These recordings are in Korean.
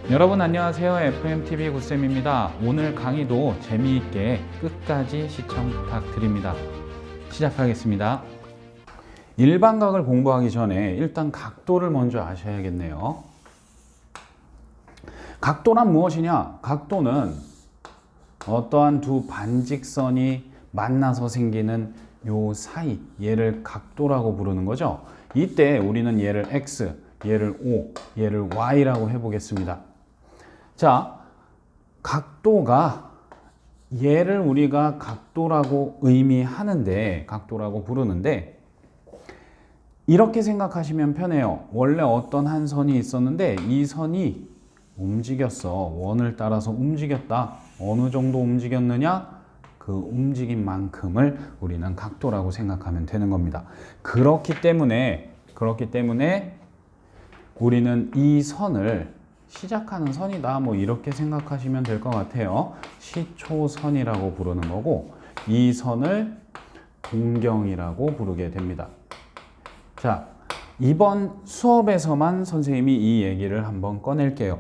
여러분 안녕하세요. FMTV 굿쌤입니다. 오늘 강의도 재미있게 끝까지 시청 부탁드립니다. 시작하겠습니다. 일반각을 공부하기 전에 일단 각도를 먼저 아셔야겠네요. 각도란 무엇이냐? 각도는 어떠한 두 반직선이 만나서 생기는 요 사이, 얘를 각도라고 부르는 거죠. 이때 우리는 얘를 X, 얘를 O, 얘를 Y라고 해보겠습니다. 자, 각도가 얘를 우리가 각도라고 의미하는데, 각도라고 부르는데, 이렇게 생각하시면 편해요. 원래 어떤 한 선이 있었는데 이 선이 움직였어. 원을 따라서 움직였다. 어느 정도 움직였느냐? 그 움직인 만큼을 우리는 각도라고 생각하면 되는 겁니다. 그렇기 때문에 우리는 이 선을 시작하는 선이다, 뭐 이렇게 생각하시면 될 것 같아요. 시초선이라고 부르는 거고, 이 선을 동경이라고 부르게 됩니다. 자, 이번 수업에서만 선생님이 이 얘기를 한번 꺼낼게요.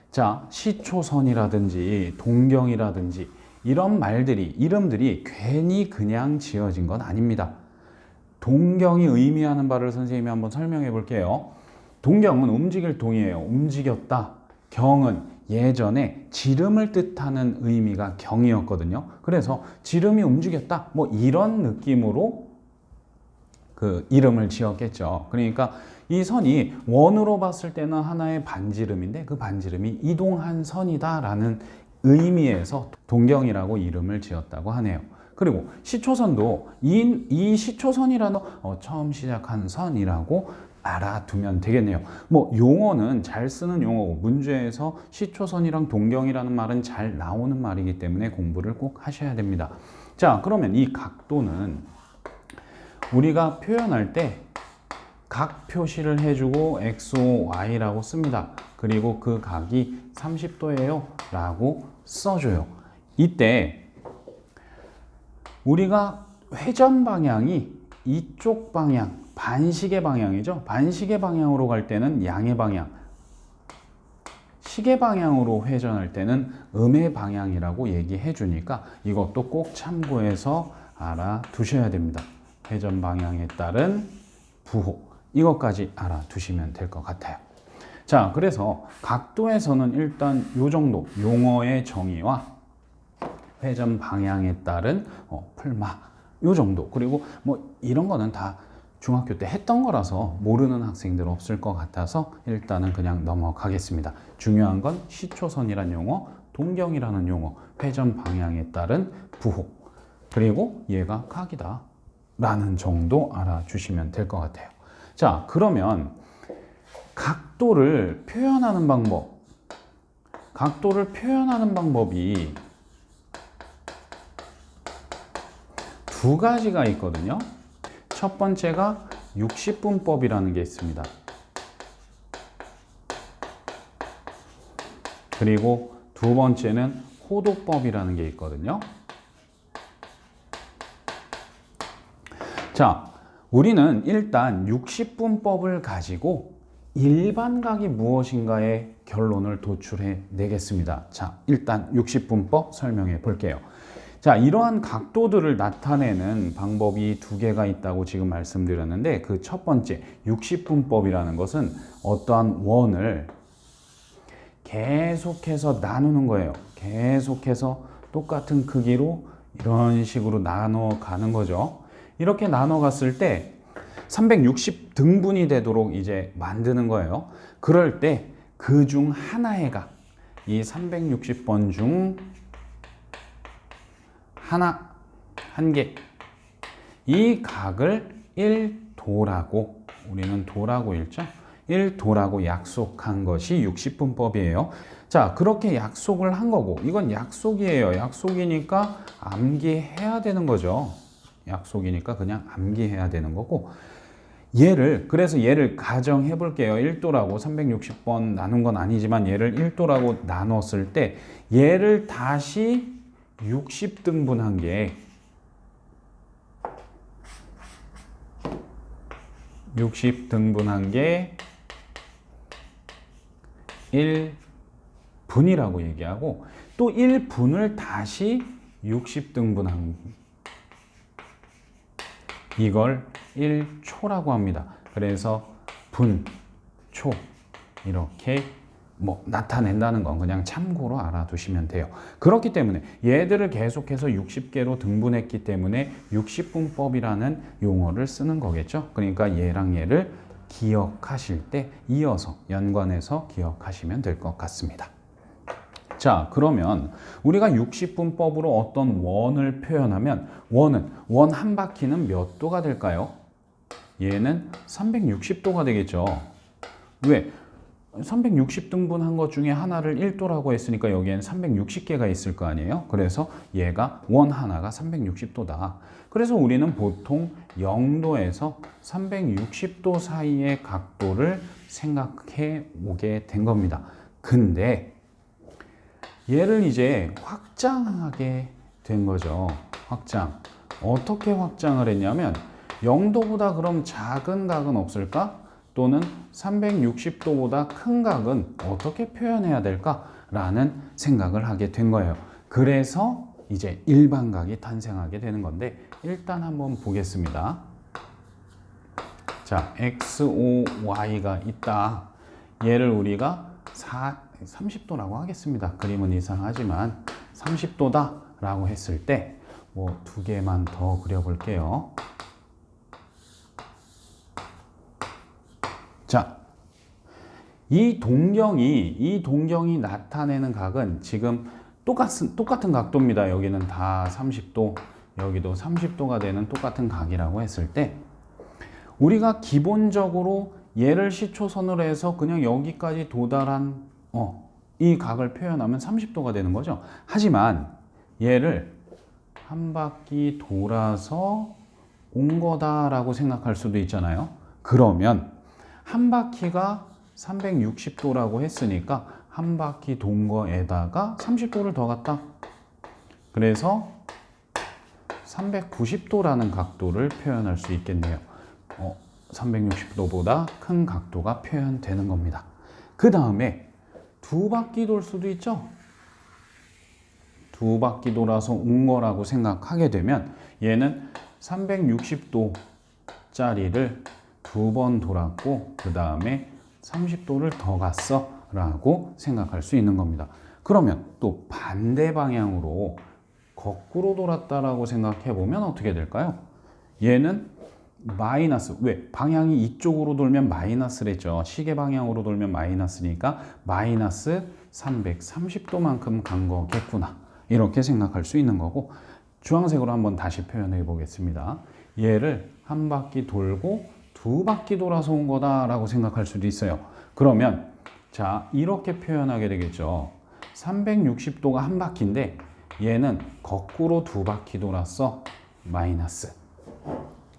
자, 시초선이라든지 동경이라든지 이런 말들이, 이름들이 괜히 그냥 지어진 건 아닙니다. 동경이 의미하는 바를 선생님이 한번 설명해 볼게요. 동경은 움직일 동이에요. 움직였다. 경은 예전에 지름을 뜻하는 의미가 경이었거든요. 그래서 지름이 움직였다. 뭐 이런 느낌으로 그 이름을 지었겠죠. 그러니까 이 선이 원으로 봤을 때는 하나의 반지름인데 그 반지름이 이동한 선이다라는 의미에서 동경이라고 이름을 지었다고 하네요. 그리고 시초선도 이 시초선이라는 처음 시작한 선이라고 알아두면 되겠네요. 뭐 용어는 잘 쓰는 용어고 문제에서 시초선이랑 동경이라는 말은 잘 나오는 말이기 때문에 공부를 꼭 하셔야 됩니다. 자, 그러면 이 각도는 우리가 표현할 때 각 표시를 해주고 XO, Y라고 씁니다. 그리고 그 각이 30도예요 라고 써줘요. 이때 우리가 회전 방향이 이쪽 방향, 반시계 방향이죠. 반시계 방향으로 갈 때는 양의 방향, 시계 방향으로 회전할 때는 음의 방향이라고 얘기해 주니까 이것도 꼭 참고해서 알아두셔야 됩니다. 회전 방향에 따른 부호, 이것까지 알아두시면 될 것 같아요. 자, 그래서 각도에서는 일단 요 정도 용어의 정의와 회전 방향에 따른 풀마 요 정도, 그리고 뭐 이런 거는 다 중학교 때 했던 거라서 모르는 학생들 없을 것 같아서 일단은 그냥 넘어가겠습니다. 중요한 건 시초선이란 용어, 동경이라는 용어, 회전 방향에 따른 부호, 그리고 얘가 각이다 라는 정도 알아주시면 될 것 같아요. 자, 그러면 각도를 표현하는 방법이 두 가지가 있거든요. 첫 번째가 60분법이라는 게 있습니다. 그리고 두 번째는 호도법이라는 게 있거든요. 자, 우리는 일단 60분법을 가지고 일반각이 무엇인가의 결론을 도출해 내겠습니다. 자, 일단 60분법 설명해 볼게요. 자, 이러한 각도들을 나타내는 방법이 두 개가 있다고 지금 말씀드렸는데, 그 첫 번째 60분법이라는 것은 어떠한 원을 계속해서 나누는 거예요. 계속해서 똑같은 크기로 이런 식으로 나눠 가는 거죠. 이렇게 나눠 갔을 때 360등분이 되도록 이제 만드는 거예요. 그럴 때 그 중 하나의 각, 이 360번 중 한 개, 이 각을 1도라고, 우리는 도라고 읽죠? 1도라고 약속한 것이 60분법이에요. 자, 그렇게 약속을 한 거고, 이건 약속이에요. 약속이니까 암기해야 되는 거죠. 약속이니까 그냥 암기해야 되는 거고, 그래서 얘를 가정해 볼게요. 1도라고 360번 나눈 건 아니지만 얘를 1도라고 나눴을 때 얘를 다시 60등분한 게 1 분이라고 얘기하고 또 1분을 다시 60등분한 이걸 1초라고 합니다. 그래서 분, 초 이렇게 나타낸다는 건 그냥 참고로 알아두시면 돼요. 그렇기 때문에 얘들을 계속해서 60개로 등분했기 때문에 60분법이라는 용어를 쓰는 거겠죠. 그러니까 얘랑 얘를 기억하실 때 이어서 연관해서 기억하시면 될 것 같습니다. 자, 그러면 우리가 60분법으로 어떤 원을 표현하면 원 한 바퀴는 몇 도가 될까요? 얘는 360도가 되겠죠. 왜? 360등분 한 것 중에 하나를 1도라고 했으니까 여기엔 360개가 있을 거 아니에요? 그래서 얘가 원 하나가 360도다. 그래서 우리는 보통 0도에서 360도 사이의 각도를 생각해 오게 된 겁니다. 근데 얘를 이제 확장하게 된 거죠. 확장. 어떻게 확장을 했냐면 0도보다 그럼 작은 각은 없을까? 또는 360도보다 큰 각은 어떻게 표현해야 될까라는 생각을 하게 된 거예요. 그래서 이제 일반각이 탄생하게 되는 건데 일단 한번 보겠습니다. 자, XOY가 있다. 얘를 우리가 30도라고 하겠습니다. 그림은 이상하지만 30도다 라고 했을 때 두 개만 더 그려볼게요. 자, 이 동경이 나타내는 각은 지금 똑같은 각도입니다. 여기는 다 30도, 여기도 30도가 되는 똑같은 각이라고 했을 때 우리가 기본적으로 얘를 시초선으로 해서 그냥 여기까지 도달한 이 각을 표현하면 30도가 되는 거죠. 하지만 얘를 한 바퀴 돌아서 온 거다라고 생각할 수도 있잖아요. 그러면 한 바퀴가 360도라고 했으니까 한 바퀴 돈 거에다가 30도를 더 갔다. 그래서 390도라는 각도를 표현할 수 있겠네요. 360도보다 큰 각도가 표현되는 겁니다. 그 다음에 두 바퀴 돌 수도 있죠. 두 바퀴 돌아서 온 거라고 생각하게 되면 얘는 360도짜리를 두 번 돌았고 그 다음에 30도를 더 갔어 라고 생각할 수 있는 겁니다. 그러면 또 반대 방향으로 거꾸로 돌았다라고 생각해 보면 어떻게 될까요? 얘는 마이너스, 왜? 방향이 이쪽으로 돌면 마이너스랬죠. 시계 방향으로 돌면 마이너스니까 마이너스 330도만큼 간 거겠구나. 이렇게 생각할 수 있는 거고 주황색으로 한번 다시 표현해 보겠습니다. 얘를 한 바퀴 돌고 두 바퀴 돌아서 온 거다라고 생각할 수도 있어요. 그러면 자, 이렇게 표현하게 되겠죠. 360도가 한 바퀴인데 얘는 거꾸로 두 바퀴 돌았어. 마이너스.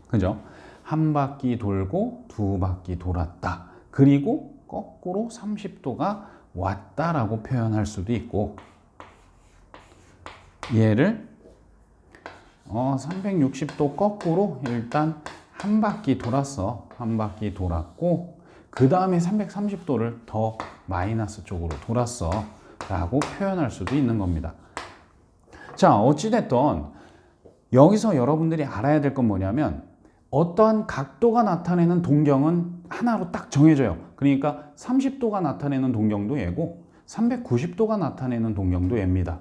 그죠? 한 바퀴 돌고 두 바퀴 돌았다. 그리고 거꾸로 30도가 왔다라고 표현할 수도 있고 얘를 360도 거꾸로 일단 한 바퀴 돌았어. 한 바퀴 돌았고 그 다음에 330도를 더 마이너스 쪽으로 돌았어 라고 표현할 수도 있는 겁니다. 자, 어찌됐든 여기서 여러분들이 알아야 될 건 뭐냐면 어떠한 각도가 나타내는 동경은 하나로 딱 정해져요. 그러니까 30도가 나타내는 동경도 얘고 390도가 나타내는 동경도 얘입니다.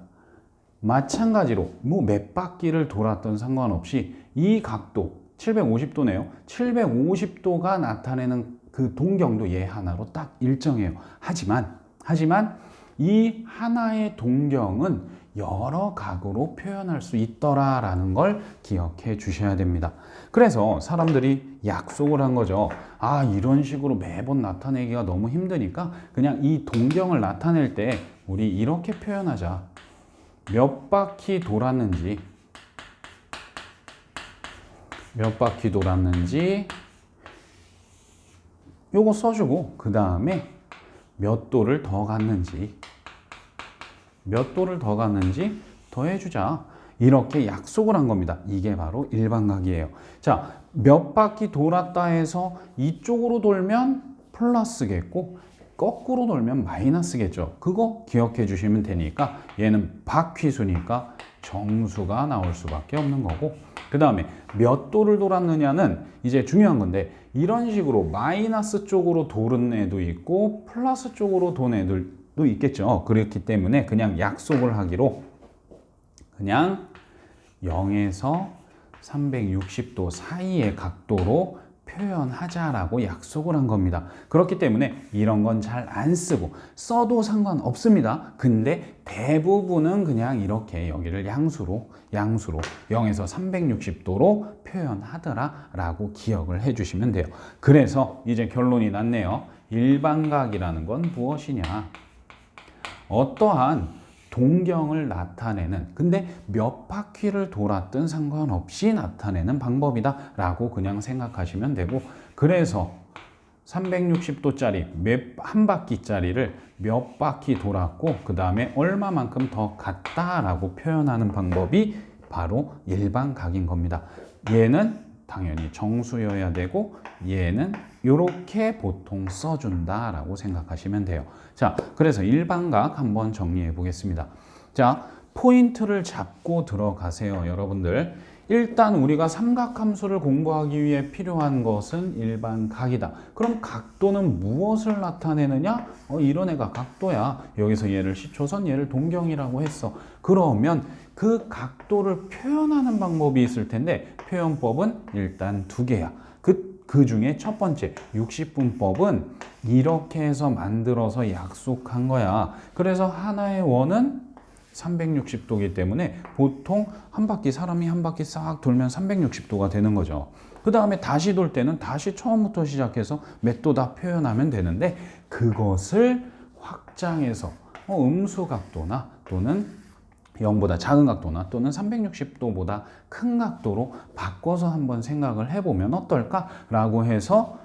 마찬가지로 몇 바퀴를 돌았던 상관없이 이 각도 750도네요. 750도가 나타내는 그 동경도 얘 하나로 딱 일정해요. 하지만 이 하나의 동경은 여러 각으로 표현할 수 있더라라는 걸 기억해 주셔야 됩니다. 그래서 사람들이 약속을 한 거죠. 아, 이런 식으로 매번 나타내기가 너무 힘드니까 그냥 이 동경을 나타낼 때 우리 이렇게 표현하자. 몇 바퀴 돌았는지 요거 써주고 그 다음에 몇 도를 더 갔는지 더 해주자. 이렇게 약속을 한 겁니다. 이게 바로 일반각이에요. 자, 몇 바퀴 돌았다 해서 이쪽으로 돌면 플러스겠고 거꾸로 돌면 마이너스겠죠. 그거 기억해 주시면 되니까 얘는 바퀴수니까 정수가 나올 수밖에 없는 거고, 그 다음에 몇 도를 돌았느냐는 이제 중요한 건데, 이런 식으로 마이너스 쪽으로 도는 애도 있고 플러스 쪽으로 도는 애들도 있겠죠. 그렇기 때문에 그냥 약속을 하기로 그냥 0에서 360도 사이의 각도로 표현하자라고 약속을 한 겁니다. 그렇기 때문에 이런 건 잘 안 쓰고 써도 상관없습니다. 근데 대부분은 그냥 이렇게 여기를 양수로 0에서 360도로 표현하더라라고 기억을 해주시면 돼요. 그래서 이제 결론이 났네요. 일반각이라는 건 무엇이냐? 어떠한 동경을 나타내는, 근데 몇 바퀴를 돌았든 상관없이 나타내는 방법이다 라고 그냥 생각하시면 되고, 그래서 360도짜리 한 바퀴짜리를 몇 바퀴 돌았고 그 다음에 얼마만큼 더 갔다라고 표현하는 방법이 바로 일반각인 겁니다. 얘는 당연히 정수여야 되고 얘는 이렇게 보통 써준다라고 생각하시면 돼요. 자, 그래서 일반각 한번 정리해 보겠습니다. 자, 포인트를 잡고 들어가세요, 여러분들. 일단 우리가 삼각함수를 공부하기 위해 필요한 것은 일반각이다. 그럼 각도는 무엇을 나타내느냐? 이런 애가 각도야. 여기서 얘를 시초선, 얘를 동경이라고 했어. 그러면 그 각도를 표현하는 방법이 있을 텐데 표현법은 일단 두 개야. 그 중에 첫 번째 60분법은 이렇게 해서 만들어서 약속한 거야. 그래서 하나의 원은 360도이기 때문에 보통 사람이 한 바퀴 싹 돌면 360도가 되는 거죠. 그 다음에 다시 돌 때는 다시 처음부터 시작해서 몇 도다 표현하면 되는데, 그것을 확장해서 음수각도나 또는 0보다 작은 각도나 또는 360도보다 큰 각도로 바꿔서 한번 생각을 해보면 어떨까라고 해서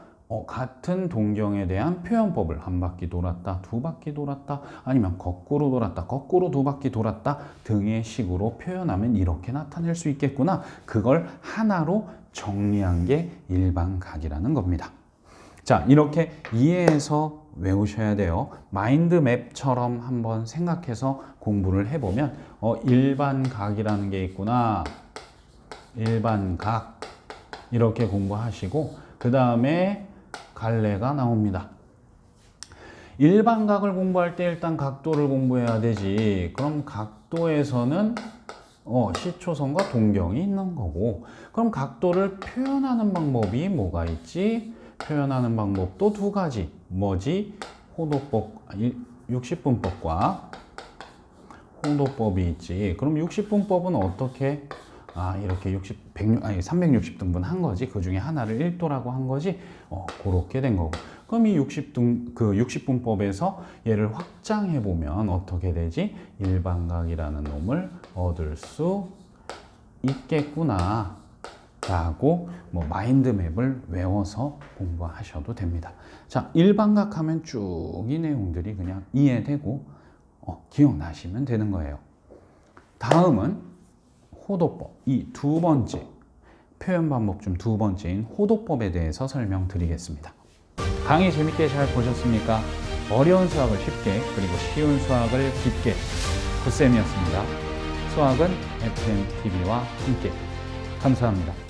같은 동경에 대한 표현법을 한 바퀴 돌았다, 두 바퀴 돌았다, 아니면 거꾸로 돌았다, 거꾸로 두 바퀴 돌았다 등의 식으로 표현하면 이렇게 나타낼 수 있겠구나. 그걸 하나로 정리한 게 일반각이라는 겁니다. 자, 이렇게 이해해서 외우셔야 돼요. 마인드맵처럼 한번 생각해서 공부를 해보면 일반각이라는 게 있구나. 일반각 이렇게 공부하시고 그 다음에 갈래가 나옵니다. 일반각을 공부할 때 일단 각도를 공부해야 되지. 그럼 각도에서는 시초선과 동경이 있는 거고, 그럼 각도를 표현하는 방법이 뭐가 있지? 표현하는 방법도 두 가지. 뭐지? 호도법, 60분법과 호도법이 있지. 그럼 60분법은 어떻게? 이렇게 360등분 한 거지. 그 중에 하나를 1도라고 한 거지. 그렇게 된 거고. 그럼 이 60분법에서 얘를 확장해 보면 어떻게 되지? 일반각이라는 놈을 얻을 수 있겠구나 라고 마인드맵을 외워서 공부하셔도 됩니다. 자, 일반각 하면 쭉 이 내용들이 그냥 이해되고 기억나시면 되는 거예요. 다음은 호도법, 이 두 번째 표현 방법 중 두 번째인 호도법에 대해서 설명드리겠습니다. 강의 재밌게 잘 보셨습니까? 어려운 수학을 쉽게, 그리고 쉬운 수학을 깊게, 굿쌤이었습니다. 수학은 FMTV와 함께. 감사합니다.